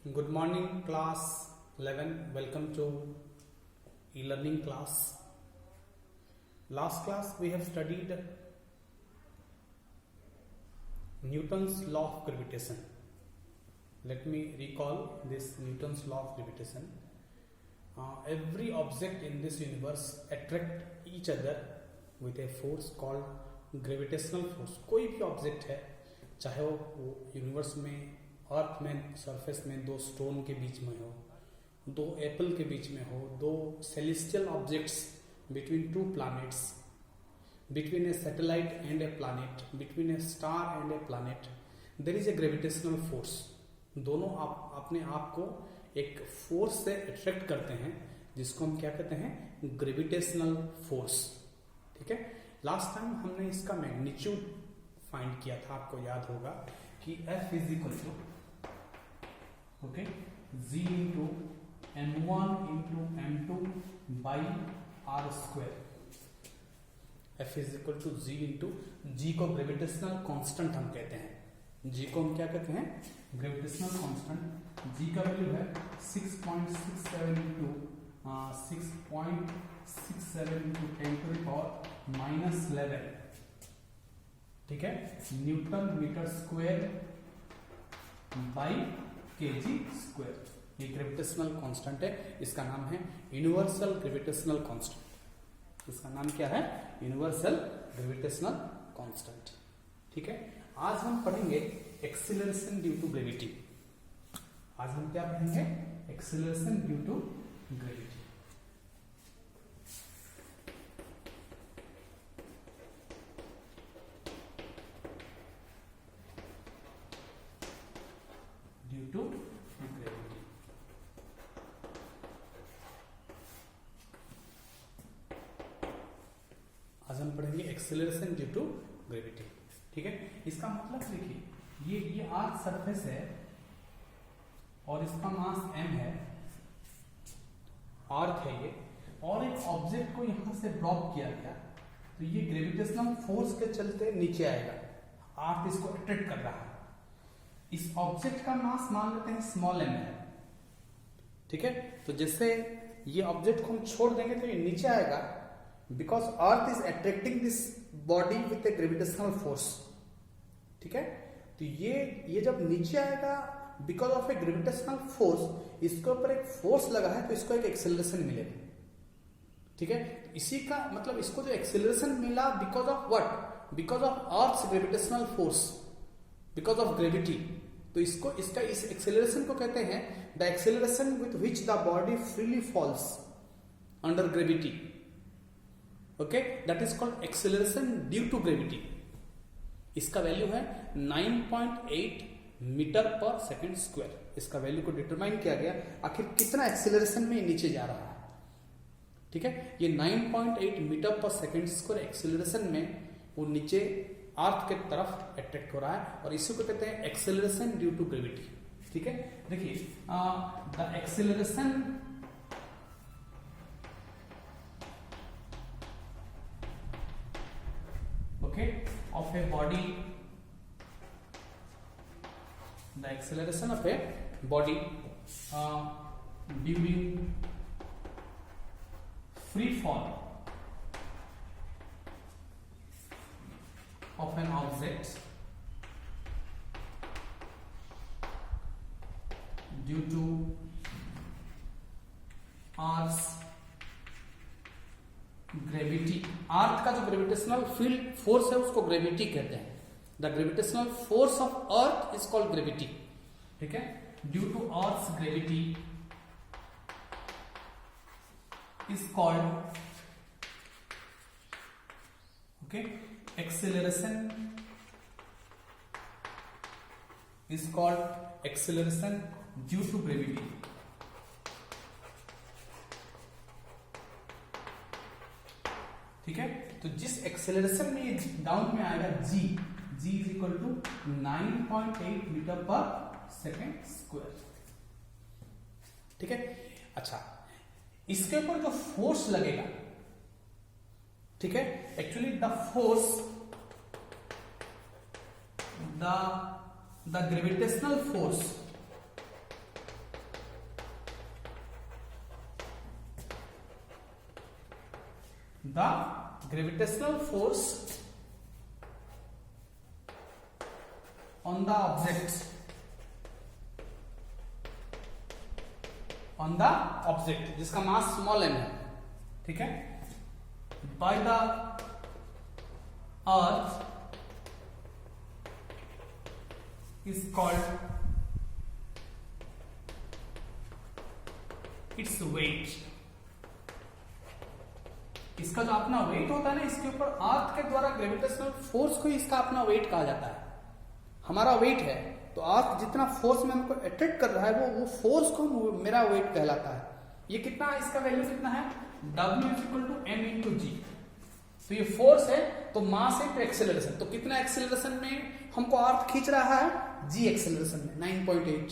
Good morning, class 11. Welcome to e-learning class. Last class we have studied Newton's law of gravitation. Let me recall this Newton's law of gravitation. Every object in this universe attract each other with a force called gravitational force. कोई भी object है, चाहे वो universe में, अर्थ में, surface में दो stone के बीच में हो, दो एप्पल के बीच में हो, दो celestial objects between two planets, between a satellite and a planet, between a star and a planet, there is a gravitational force. दोनों अपने आप को एक फोर्स से अट्रैक्ट करते हैं, जिसको हम क्या कहते हैं? Gravitational force. ठीक है. लास्ट टाइम हमने इसका मैग्नीट्यूड फाइंड किया था, आपको याद होगा कि F is equal to G into M1 into M2 by r square. F is equal to G into G को ग्रेविटेशनल कांस्टेंट हम कहते हैं. G को हम क्या कहते हैं? Gravitational constant. G का वैल्यू है 6.67 into 6.67 into 10 to the power minus 11. ठीक है. Newton metre square by kg square. ये ग्रेविटेशनल कांस्टेंट है. इसका नाम है यूनिवर्सल ग्रेविटेशनल कांस्टेंट. इसका नाम क्या है? Universal gravitational constant. ठीक है. आज हम पढ़ेंगे एक्सीलरेशन ड्यू टू ग्रेविटी. आज हम क्या पढ़ेंगे? Acceleration due to gravity. Due to gravity. आज हम पढ़ेंगे एक्सीलरेशन ड्यू टू ग्रेविटी. ठीक है. इसका मतलब देखिए, ये अर्थ सरफेस है और इसका मास m है, अर्थ है ये, और एक ऑब्जेक्ट को यहां से ड्रॉप किया गया, तो ये ग्रेविटेशनल फोर्स के चलते नीचे आएगा. अर्थ इसको अट्रैक्ट कर रहा है. इस ऑब्जेक्ट का मास मान लेते हैं स्मॉल m है. ठीक है. तो जैसे ये ऑब्जेक्ट को हम छोड़ देंगे तो ये नीचे आएगा, because earth is attracting this body with A gravitational force. ठीक है. तो ये जब नीचे आएगा because of A gravitational force, इसके ऊपर एक फोर्स लगा है, तो इसको एक एक्सेलरेशन मिलेगा. ठीक है. इसी का मतलब इसको जो एक्सेलरेशन मिला because of what? Because of earth's gravitational force, because of gravity. तो इसका इस एक्सेलरेशन को कहते हैं the acceleration with which the body freely falls under gravity. Okay, that is called acceleration due to gravity. इसका value है 9.8 metre per second square. इसका value को डिटरमाइन किया गया, आखिर कितना एक्सेलरेशन में नीचे जा रहा है. ठीक है. ये 9.8 metre per second square acceleration में वो नीचे अर्थ के तरफ अट्रैक्ट हो रहा है, और इसी को कहते हैं एक्सेलरेशन ड्यू टू ग्रेविटी. ठीक है. देखिए, the acceleration of a body, the acceleration of a body during free fall of an object due to Earth's gravity. Earth का जो ग्रेविटेशनल फील्ड फोर्स है उसको ग्रेविटी कहते हैं. The gravitational force of earth is called gravity. ठीक है. Due to earth's gravity is called acceleration, is called acceleration due to gravity. ठीक है. तो जिस एक्सेलरेशन में ये डाउन में आएगा g is equal to 9.8 metre per second square. ठीक है. अच्छा, इसके ऊपर जो फोर्स लगेगा, ठीक है, actually the force the gravitational force the gravitational force on the object जिसका मास स्मॉल m है, ठीक है, by the earth is called its weight. इसका जो अपना वेट होता है ना, इसके ऊपर अर्थ के द्वारा ग्रेविटेशनल फोर्स को इसका अपना वेट कहा जाता है। हमारा वेट है तो अर्थ जितना फोर्स में हमको अट्रैक्ट कर रहा है वो फोर्स को मेरा वेट कहलाता है। ये कितना है, इसका वैल्यू कितना है, W equal to m into g. तो ये फोर्स है तो मास इंटू एक्सेलरेशन, तो कितना एक्सेलरेशन में हमको अर्थ खींच रहा है, g एक्सेलरेशन में 9.8।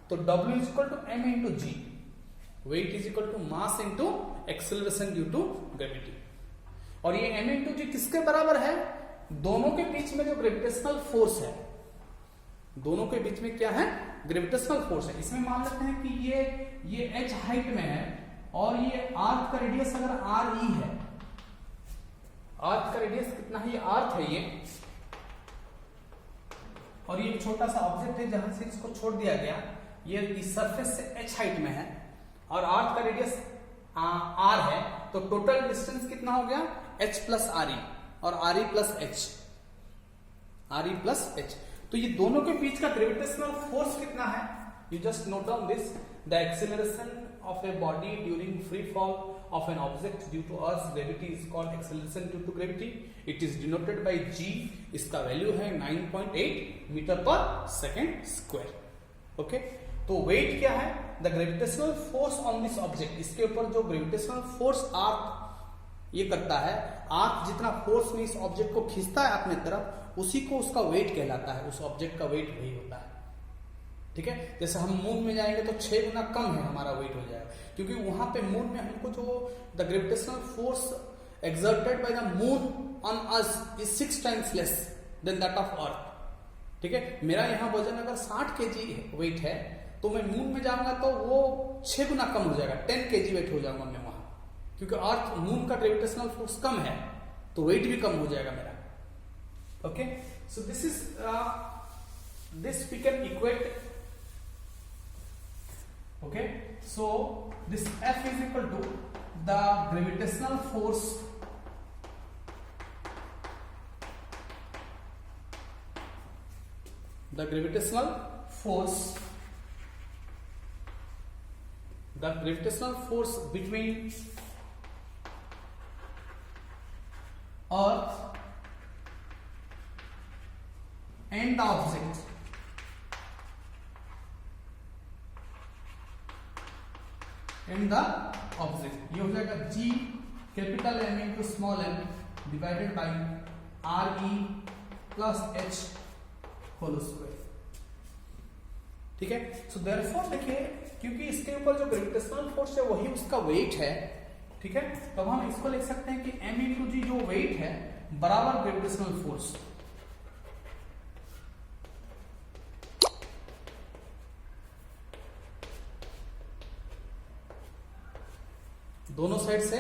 तो W equal to m into g, weight is equal to mass into acceleration due to gravity. और ये m इंटू जी किसके बराबर है, दोनों के बीच में जो ग्रेविटेशनल फोर्स है, दोनों के बीच में क्या है, ग्रेविटेशनल फोर्स है। इसमें मान लेते हैं कि ये h हाइट में है और ये अर्थ का रेडियस अगर r e है, अर्थ का रेडियस कितना है, ये अर्थ है ये, और ये एक छोटा सा ऑब्जेक्ट है जहां से इसको छोड़ दिया गया, ये इस सरफेस से h हाइट में है और अर्थ का रेडियस r है, तो टोटल डिस्टेंस कितना हो गया, h प्लस आर ई और R E plus H, R E plus H. तो ये दोनों के बीच का ग्रेविटेशनल फोर्स कितना है, you just note down this, the acceleration of a body during free fall of an object due to earth gravity is called acceleration due to gravity. It is denoted by g, इसका value है 9.8 metre per second square. Okay, तो weight क्या है, the gravitational force on this object, इसके ऊपर जो gravitational force अर्थ ये करता है, अर्थ जितना फोर्स में इस ऑब्जेक्ट को खींचता है अपने तरफ, उसी को उसका वेट कहलाता है, उस ऑब्जेक्ट का वेट वही होता है। ठीक है, जैसे हम मून में जाएंगे तो 6 गुना कम है हमारा वेट हो जाएगा, क्योंकि वहां पे मून में हमको जो the gravitational force exerted by the moon on us is 6 times less than that of earth। ठीक है, मेरा यहाँ वजन अगर 60 kg वेट है तो मैं मून में जाऊंगा तो वो 6 गुना कम हो जाएगा, 10 kg वेट हो जाऊंगा मैं वहां, क्योंकि अर्थ मून का ग्रेविटेशनल फोर्स कम है तो वेट भी कम हो जाएगा मेरा। Okay, so this is this we can equate. Okay, so this F is equal to the gravitational force between Earth and the object ये हो जाएगा G capital M into small m divided by R E plus H whole square. ठीक है, so therefore देखिए, क्योंकि इसके ऊपर जो ग्रेविटेशनल फोर्स है वही उसका वेट है। ठीक है, तो हम इसको लिख सकते हैं कि m इंटू जी जो वेट है बराबर ग्रेविटेशनल फोर्स। दोनों साइड से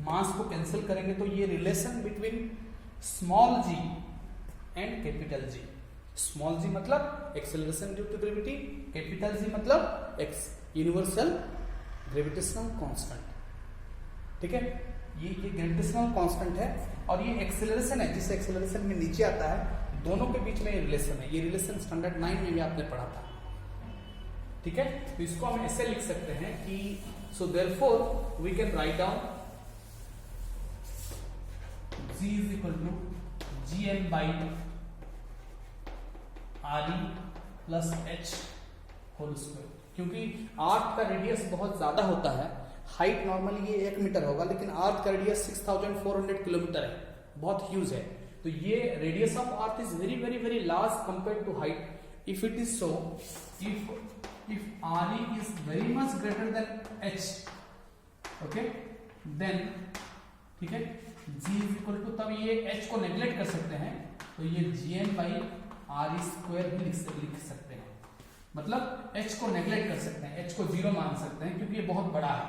मास को कैंसिल करेंगे तो ये relation between small g and capital G। Small g मतलब acceleration due to gravity, capital G मतलब यूनिवर्सल ग्रेविटेशनल कांस्टेंट। ठीक है, ये ग्रेविटेशनल कांस्टेंट है और ये एक्सेलरेशन है, जिस एक्सेलरेशन में नीचे आता है, दोनों के बीच में ये रिलेशन है। ये रिलेशन स्टैंडर्ड 9 में भी आपने पढ़ा था। ठीक है, तो इसको हम ऐसे लिख सकते हैं कि so therefore we can write down G is equal to Gm by Re plus H whole square. क्योंकि अर्थ का रेडियस बहुत ज्यादा होता है, हाइट नॉर्मली ये 1 मीटर होगा, लेकिन अर्थ का रेडियस 6400 किलोमीटर है, बहुत ह्यूज है। तो ये radius of earth is very very very large compare to height. If it is so, if Re is very much greater than H, okay, then ठीक है, G is equal to, तब ये H को neglect कर सकते हैं तो ये Gm by Re स्क्वायर भी लिख सकते हैं, मतलब H को नेग्लेक्ट कर सकते हैं, H को 0 मान सकते हैं क्योंकि ये बहुत बड़ा है।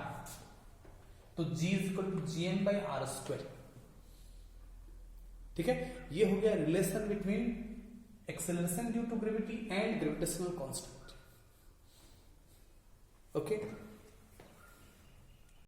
तो g is equal to gm/r²। ठीक है, ये हो गया relation between acceleration due to gravity and gravitational constant. Okay